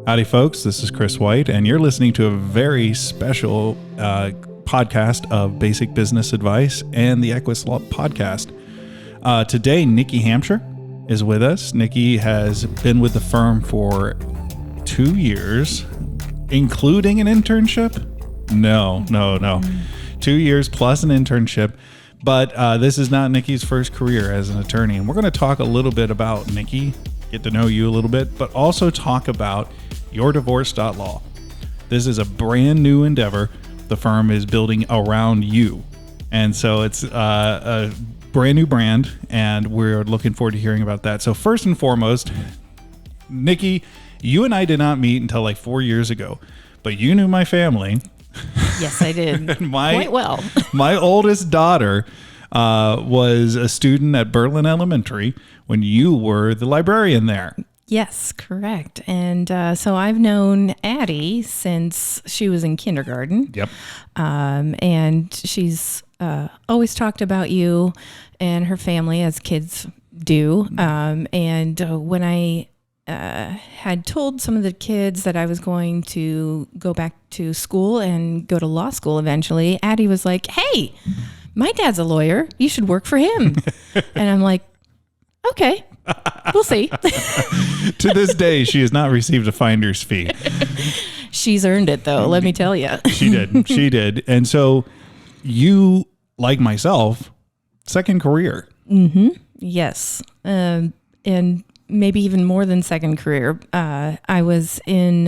Howdy, folks. This is Chris White, and you're listening to a very special podcast of basic business advice and the EQUES Law podcast. Today, Nikki Hamsher is with us. Nikki has been with the firm for 2 years, including an internship. No. 2 years plus an internship. But this is not Nikki's first career as an attorney. And we're going to talk a little bit about Nikki, get to know you a little bit, but also talk about YourDivorce.law. This is a brand new endeavor the firm is building around you. And so it's a brand new brand, and we're looking forward to hearing about that. So first and foremost, Nikki, you and I did not meet until like 4 years ago, but you knew my family. Yes, I did. Quite well. My oldest daughter was a student at Berlin Elementary when you were the librarian there. Yes, correct. And so I've known Addie since she was in kindergarten. Yep. And she's always talked about you and her family, as kids do. And when I had told some of the kids that I was going to go back to school and go to law school eventually, Addie was like, "Hey, my dad's a lawyer. You should work for him." And I'm like, "Okay, we'll see." To this day, she has not received a finder's fee. She's earned it, though, let me tell you. She did. And so you, like myself, second career. Mm-hmm. Yes. And maybe even more than second career. I was in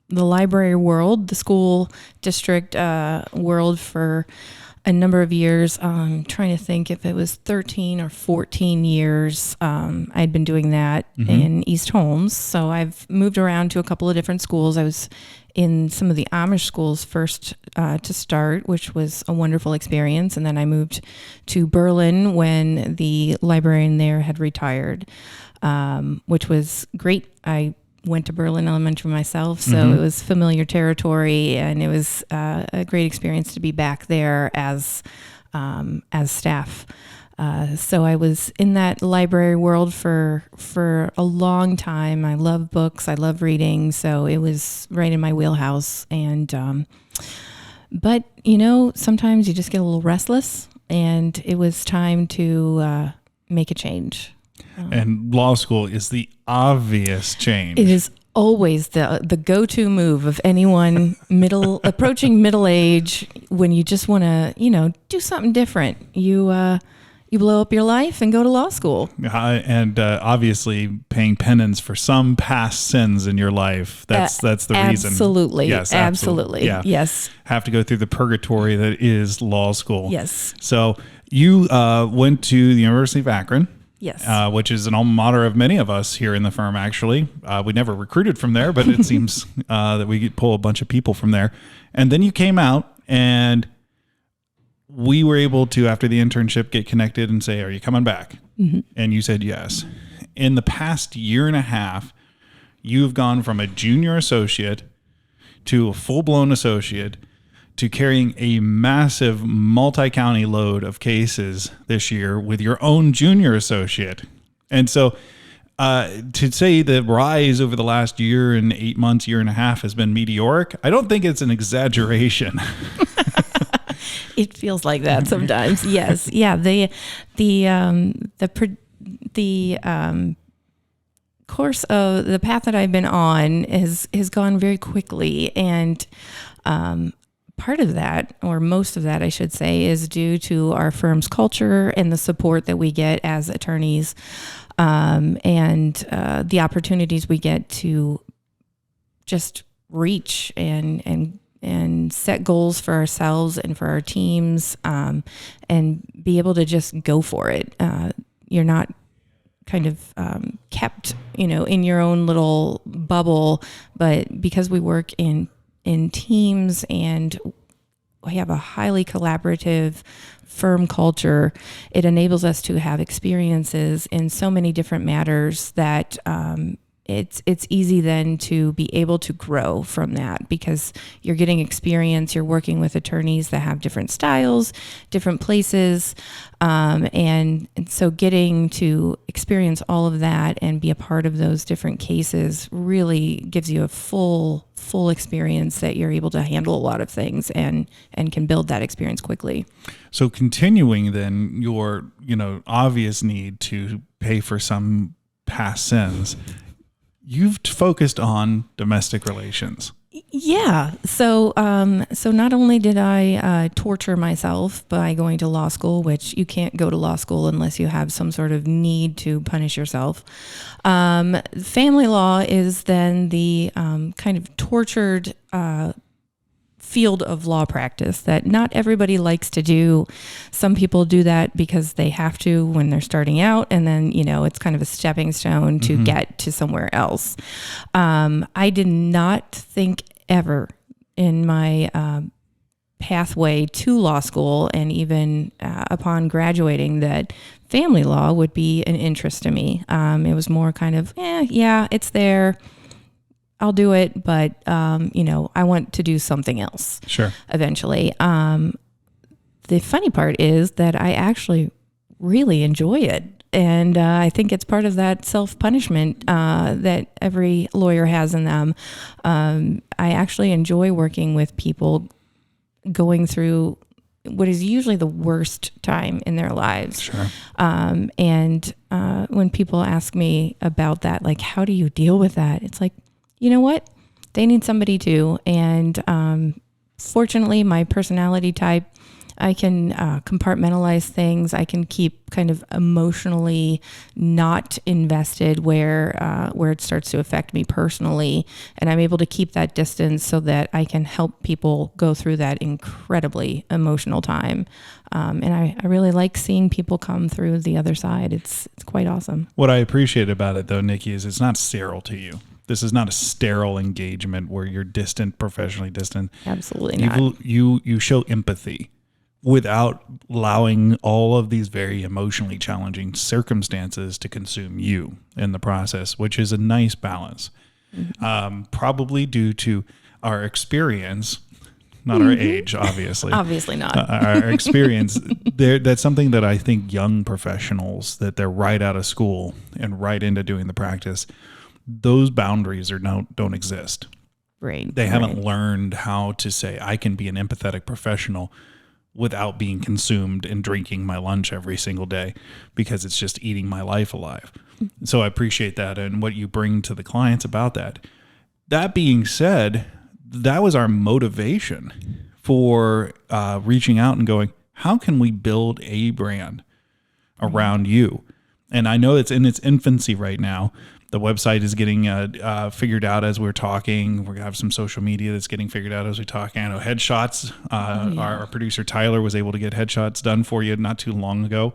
the library world, the school district world for a number of years. I'm trying to think if it was 13 or 14 years. I'd been doing that in East Holmes. So I've moved around to a couple of different schools. I was in some of the Amish schools first to start, which was a wonderful experience. And then I moved to Berlin when the librarian there had retired, which was great. I went to Berlin Elementary myself, so it was familiar territory, and it was a great experience to be back there as staff. So I was in that library world for a long time. I love books. I love reading. So it was right in my wheelhouse. And, but sometimes you just get a little restless, and it was time to make a change. And law school is the obvious change. It is always the go-to move of anyone approaching middle age, when you just want to, do something different. You blow up your life and go to law school. And obviously paying penance for some past sins in your life. That's the reason. Absolutely. Yes, absolutely. Yeah. Yes. Have to go through the purgatory that is law school. Yes. So you went to the University of Akron. Yes. Which is an alma mater of many of us here in the firm, actually. We never recruited from there, but it seems that we could pull a bunch of people from there. And then you came out, and we were able to, after the internship, get connected and say, "Are you coming back?" Mm-hmm. And you said yes. In the past year and a half, you've gone from a junior associate to a full-blown associate to carrying a massive multi-county load of cases this year with your own junior associate. And so to say the rise over the last year and 8 months, year and a half has been meteoric, I don't think it's an exaggeration. It feels like that sometimes. Yes. Yeah. The course of the path that I've been on has gone very quickly. And part of that, or most of that, I should say, is due to our firm's culture and the support that we get as attorneys, and the opportunities we get to just reach and set goals for ourselves and for our teams, and be able to just go for it. You're not kind of kept, in your own little bubble, but because we work in teams and we have a highly collaborative firm culture, it enables us to have experiences in so many different matters that it's easy then to be able to grow from that because you're getting experience. You're working with attorneys that have different styles, different places, and so getting to experience all of that and be a part of those different cases really gives you a full experience that you're able to handle a lot of things and can build that experience quickly. So continuing then your, obvious need to pay for some past sins, you've focused on domestic relations. Yeah. So not only did I torture myself by going to law school, which you can't go to law school unless you have some sort of need to punish yourself. Family law is then the kind of tortured field of law practice that not everybody likes to do. Some people do that because they have to when they're starting out, and then it's kind of a stepping stone to get to somewhere else. I did not think ever in my pathway to law school, and even upon graduating, that family law would be an interest to me. It was more kind of, it's there. I'll do it, but I want to do something else. Sure. Eventually. The funny part is that I actually really enjoy it. And I think it's part of that self-punishment that every lawyer has in them. I actually enjoy working with people going through what is usually the worst time in their lives. Sure. And when people ask me about that, like, how do you deal with that? It's like, you know what? They need somebody too. And fortunately, my personality type, I can compartmentalize things. I can keep kind of emotionally not invested where it starts to affect me personally. And I'm able to keep that distance so that I can help people go through that incredibly emotional time. And I really like seeing people come through the other side. It's quite awesome. What I appreciate about it, though, Nikki, is it's not sterile to you. This is not a sterile engagement where you're distant, professionally distant. Absolutely not. You show empathy without allowing all of these very emotionally challenging circumstances to consume you in the process, which is a nice balance. Mm-hmm. Probably due to our experience, not our age, obviously. Obviously not. Our experience. That's something that I think young professionals, that they're right out of school and right into doing the practice, those boundaries don't exist. Right. They haven't learned how to say, I can be an empathetic professional without being consumed and drinking my lunch every single day because it's just eating my life alive. So I appreciate that and what you bring to the clients about that. That being said, that was our motivation for reaching out and going, how can we build a brand around you? And I know it's in its infancy right now. The website is getting figured out as we're talking. We're going to have some social media that's getting figured out as we talk. I know headshots. Our producer Tyler was able to get headshots done for you not too long ago.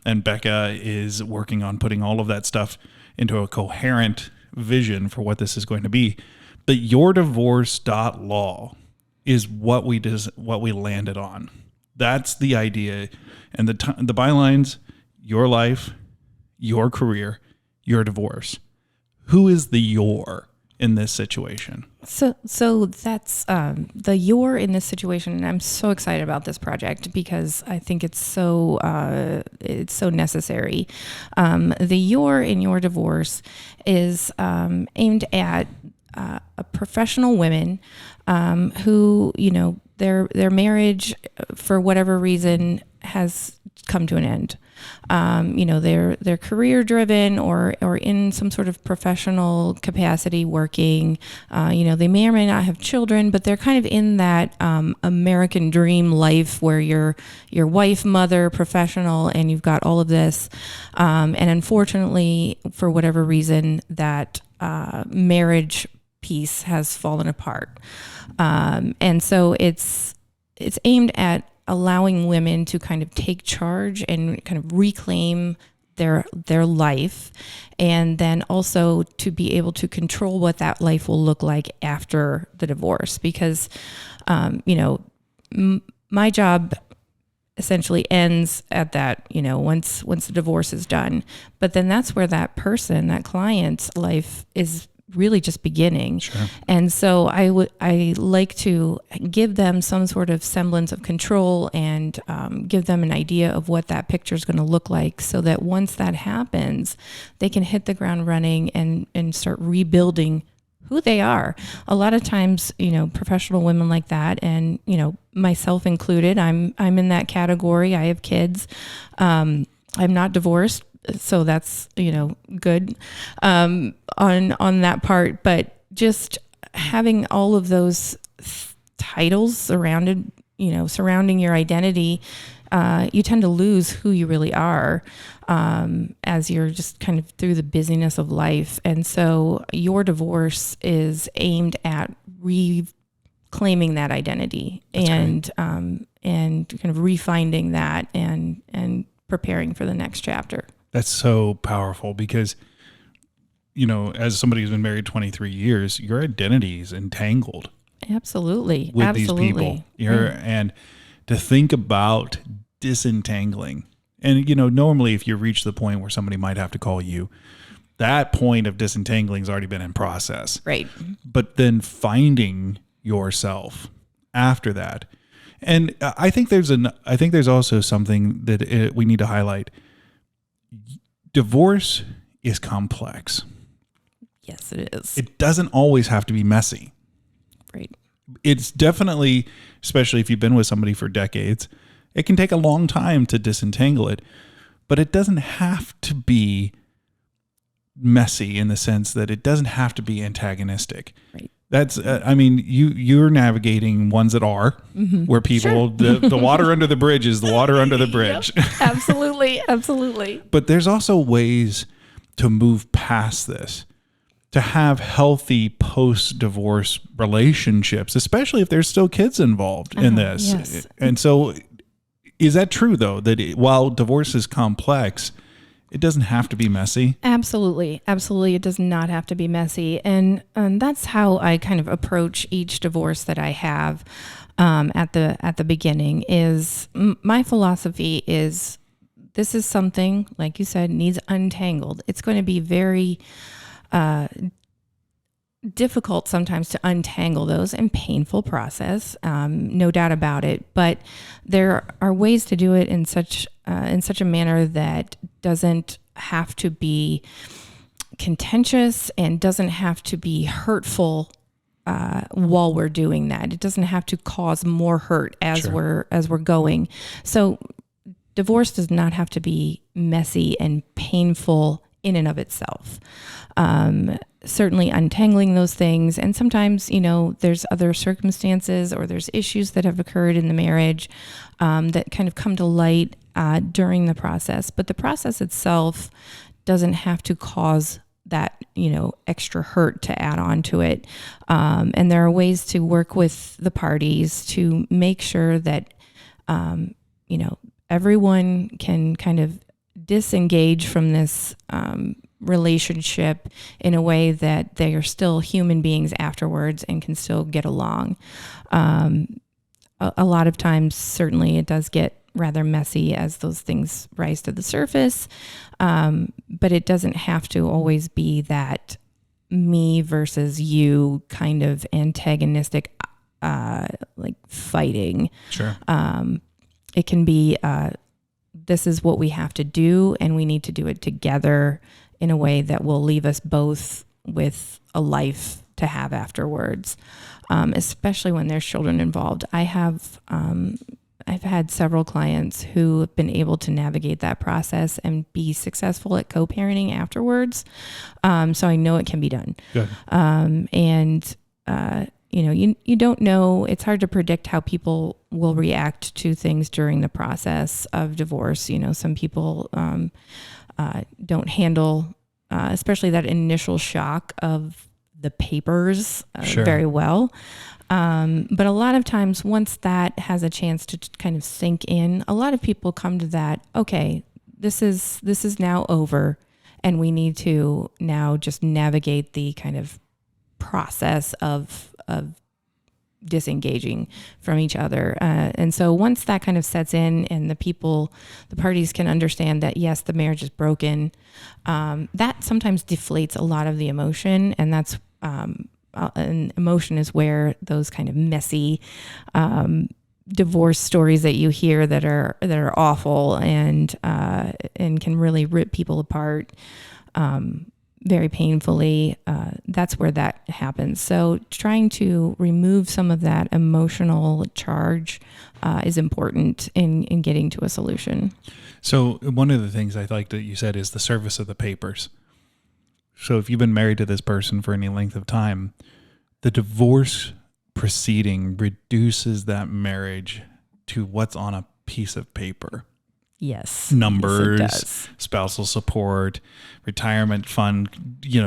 And Becca is working on putting all of that stuff into a coherent vision for what this is going to be. But YourDivorce.law is what we landed on. That's the idea. And the bylines, your life, your career, your divorce. Who is the your in this situation? So that's the your in this situation, and I'm so excited about this project because I think it's so necessary. The your in your divorce is aimed at professional women who, their marriage for whatever reason has come to an end. They're career driven or in some sort of professional capacity working. They may or may not have children, but they're kind of in that American dream life where you're wife, mother, professional, and you've got all of this. And unfortunately, for whatever reason, that marriage piece has fallen apart. And so it's aimed at allowing women to kind of take charge and kind of reclaim their life, and then also to be able to control what that life will look like after the divorce. Because, my job essentially ends at that, once the divorce is done. But then that's where that client's life is really just beginning. Sure. And so I like to give them some sort of semblance of control and give them an idea of what that picture is going to look like, so that once that happens, they can hit the ground running and start rebuilding who they are. A lot of times, professional women like that, and, myself included, I'm in that category. I have kids. I'm not divorced, so that's, good, on that part. But just having all of those titles surrounding your identity, you tend to lose who you really are, as you're just kind of through the busyness of life. And so your divorce is aimed at reclaiming that identity. That's and kind of refinding that and preparing for the next chapter. That's so powerful because, as somebody who's been married 23 years, your identity is entangled. Absolutely. With these people. And to think about disentangling. And, normally if you reach the point where somebody might have to call you, that point of disentangling has already been in process. Right. But then finding yourself after that. And I think there's also something that we need to highlight. Divorce is complex. Yes, it is. It doesn't always have to be messy. Right. It's definitely, especially if you've been with somebody for decades, it can take a long time to disentangle it, but it doesn't have to be messy in the sense that it doesn't have to be antagonistic. Right. That's, you're navigating ones that are, where people, the water under the bridge is the water under the bridge. Yep. Absolutely. Absolutely. But there's also ways to move past this, to have healthy post-divorce relationships, especially if there's still kids involved in this. Yes. And so is that true, though, that while divorce is complex, it doesn't have to be messy? Absolutely. Absolutely. It does not have to be messy. And that's how I kind of approach each divorce that I have at the beginning. Is my philosophy is, this is something, like you said, needs untangled. It's going to be very difficult sometimes to untangle those, and painful process, no doubt about it. But there are ways to do it in such a manner that doesn't have to be contentious and doesn't have to be hurtful while we're doing that. It doesn't have to cause more hurt as we're going. So divorce does not have to be messy and painful in and of itself. Certainly untangling those things. And sometimes, there's other circumstances or there's issues that have occurred in the marriage that kind of come to light during the process. But the process itself doesn't have to cause that, extra hurt to add on to it. And there are ways to work with the parties to make sure that, everyone can kind of disengage from this relationship in a way that they are still human beings afterwards and can still get along. A lot of times, certainly, it does get rather messy as those things rise to the surface, but it doesn't have to always be that me versus you kind of antagonistic, like fighting. Sure. It can be, this is what we have to do, and we need to do it together in a way that will leave us both with a life to have afterwards, especially when there's children involved. I've had several clients who have been able to navigate that process and be successful at co-parenting afterwards. So I know it can be done. Good. You don't know, it's hard to predict how people will react to things during the process of divorce. Some people don't handle, especially that initial shock of the papers very well. But a lot of times, once that has a chance to kind of sink in, a lot of people come to that, okay, this is now over, and we need to now just navigate the kind of process of disengaging from each other. And so once that kind of sets in and the parties can understand that, yes, the marriage is broken, that sometimes deflates a lot of the emotion. And that's, and emotion is where those kind of messy, divorce stories that you hear that are awful and can really rip people apart, very painfully, that's where that happens. So trying to remove some of that emotional charge is important in getting to a solution. So one of the things I like that you said is the service of the papers. So if you've been married to this person for any length of time, the divorce proceeding reduces that marriage to what's on a piece of paper. Yes. Numbers, yes, it does. Spousal support, retirement fund,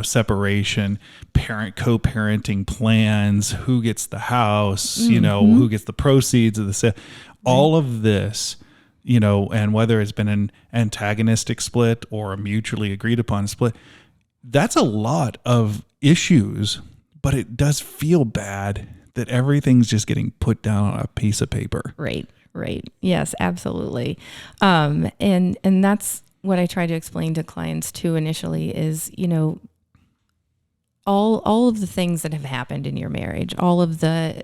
separation, co-parenting plans, who gets the house, who gets the proceeds of the sale, all of this, and whether it's been an antagonistic split or a mutually agreed upon split, that's a lot of issues, but it does feel bad that everything's just getting put down on a piece of paper. Right. Yes, absolutely. And that's what I try to explain to clients too initially is, all of the things that have happened in your marriage, all of the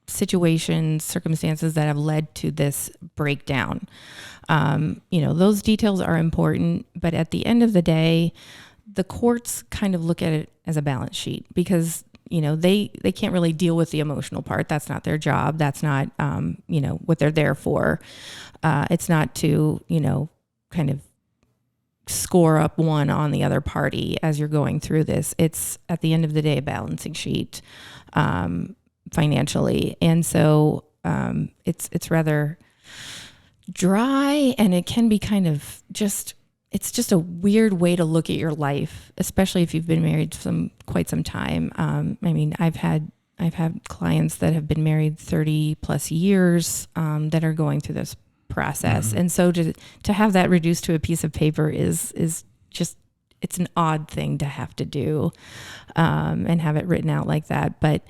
situations, circumstances that have led to this breakdown. Those details are important, but at the end of the day, the courts kind of look at it as a balance sheet because they can't really deal with the emotional part. That's not their job. That's not, what they're there for. It's not to, kind of score up one on the other party as you're going through this. It's at the end of the day, a balancing sheet, financially. And so, it's rather dry and it can be kind of it's just a weird way to look at your life, especially if you've been married quite some time. I've had clients that have been married 30 plus years, that are going through this process. Mm-hmm. And so to have that reduced to a piece of paper is just, it's an odd thing to have to do, and have it written out like that. But,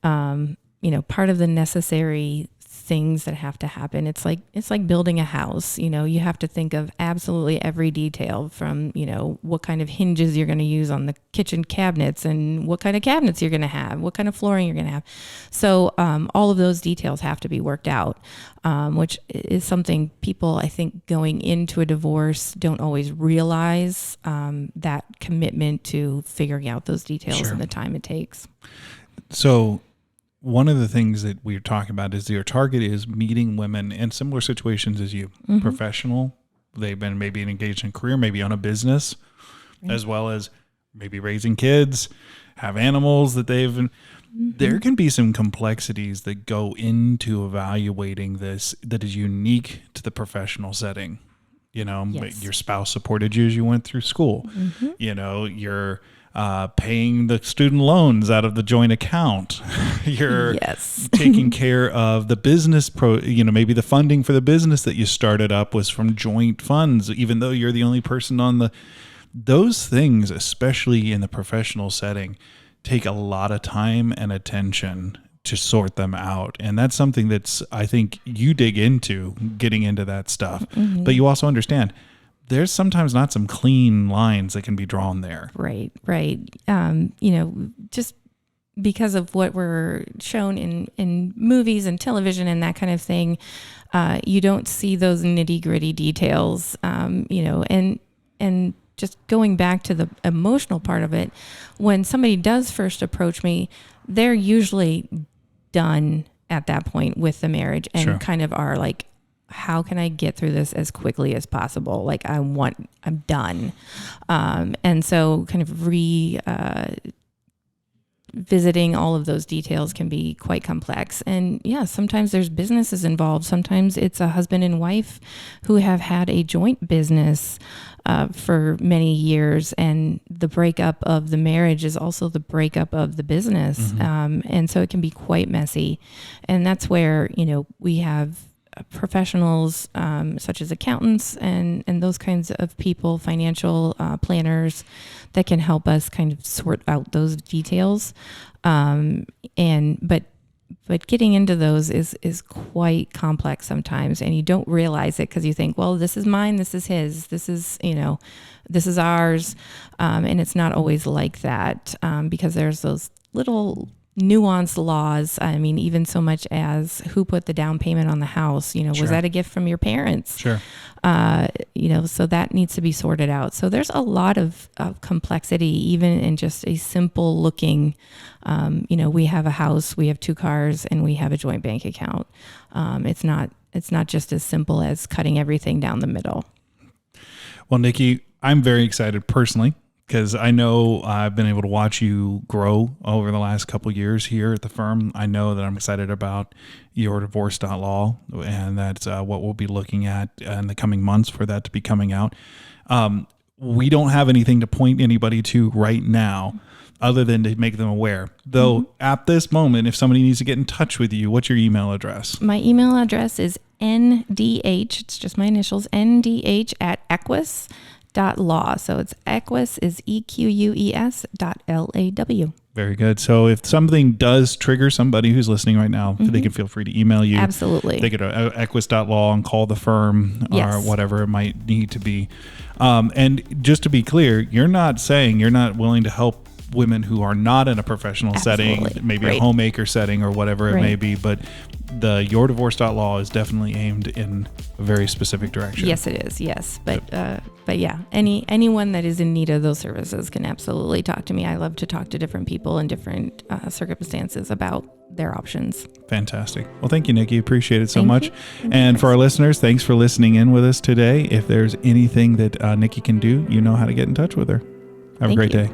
part of the necessary things that have to happen. It's like building a house. You have to think of absolutely every detail from, what kind of hinges you're going to use on the kitchen cabinets and what kind of cabinets you're going to have, what kind of flooring you're going to have. So all of those details have to be worked out, which is something people, I think, going into a divorce don't always realize, that commitment to figuring out those details Sure. and the time it takes. So one of the things that we're talking about is your target is meeting women in similar situations as you, mm-hmm. professional. They've been maybe engaged in a career, maybe on a business, right. as well as maybe raising kids, have animals that mm-hmm. There can be some complexities that go into evaluating this that is unique to the professional setting. Yes. Your spouse supported you as you went through school. Mm-hmm. You're paying the student loans out of the joint account. You're yes. taking care of the business maybe the funding for the business that you started up was from joint funds, even though you're the only person on those things, especially in the professional setting, take a lot of time and attention to sort them out. And that's something that's, I think you dig into getting into that stuff, mm-hmm. but you also understand there's sometimes not some clean lines that can be drawn there. Right. Just because of what we're shown in movies and television and that kind of thing, you don't see those nitty gritty details, and just going back to the emotional part of it, when somebody does first approach me, they're usually done at that point with the marriage and Sure. kind of are like, how can I get through this as quickly as possible? Like I'm done. And so kind of visiting all of those details can be quite complex. And yeah, sometimes there's businesses involved. Sometimes it's a husband and wife who have had a joint business for many years. And the breakup of the marriage is also the breakup of the business. Mm-hmm. And so it can be quite messy. And that's where, we have professionals, such as accountants and those kinds of people, financial planners that can help us kind of sort out those details. But getting into those is quite complex sometimes, and you don't realize it because you think, well, this is mine, this is his, this is, this is ours. And it's not always like that, because there's those little nuanced laws. I mean, even so much as who put the down payment on the house, Sure. was that a gift from your parents? Sure. So that needs to be sorted out. So there's a lot of complexity, even in just a simple looking, we have a house, we have 2 cars, and we have a joint bank account. It's not just as simple as cutting everything down the middle. Well, Nikki, I'm very excited personally, because I know I've been able to watch you grow over the last couple of years here at the firm. I know that I'm excited about YourDivorce.law, and that's what we'll be looking at in the coming months for that to be coming out. We don't have anything to point anybody to right now other than to make them aware. Though at this moment, if somebody needs to get in touch with you, what's your email address? My email address is ndh, it's just my initials, ndh at EQUES.law. So it's EQUES is EQUES.law. Very good. So if something does trigger somebody who's listening right now, they can feel free to email you. Absolutely. They go to EQUES.law and call the firm or whatever it might need to be. And just to be clear, you're not saying you're not willing to help women who are not in a professional setting, maybe a homemaker setting or whatever it may be, but the YourDivorce.law is definitely aimed in a very specific direction. Yes, it is. Yes. But yeah, anyone that is in need of those services can absolutely talk to me. I love to talk to different people in different circumstances about their options. Fantastic. Well, thank you, Nikki. Appreciate it so much. And for our listeners, thanks for listening in with us today. If there's anything that Nikki can do, you know how to get in touch with her. Have a great day.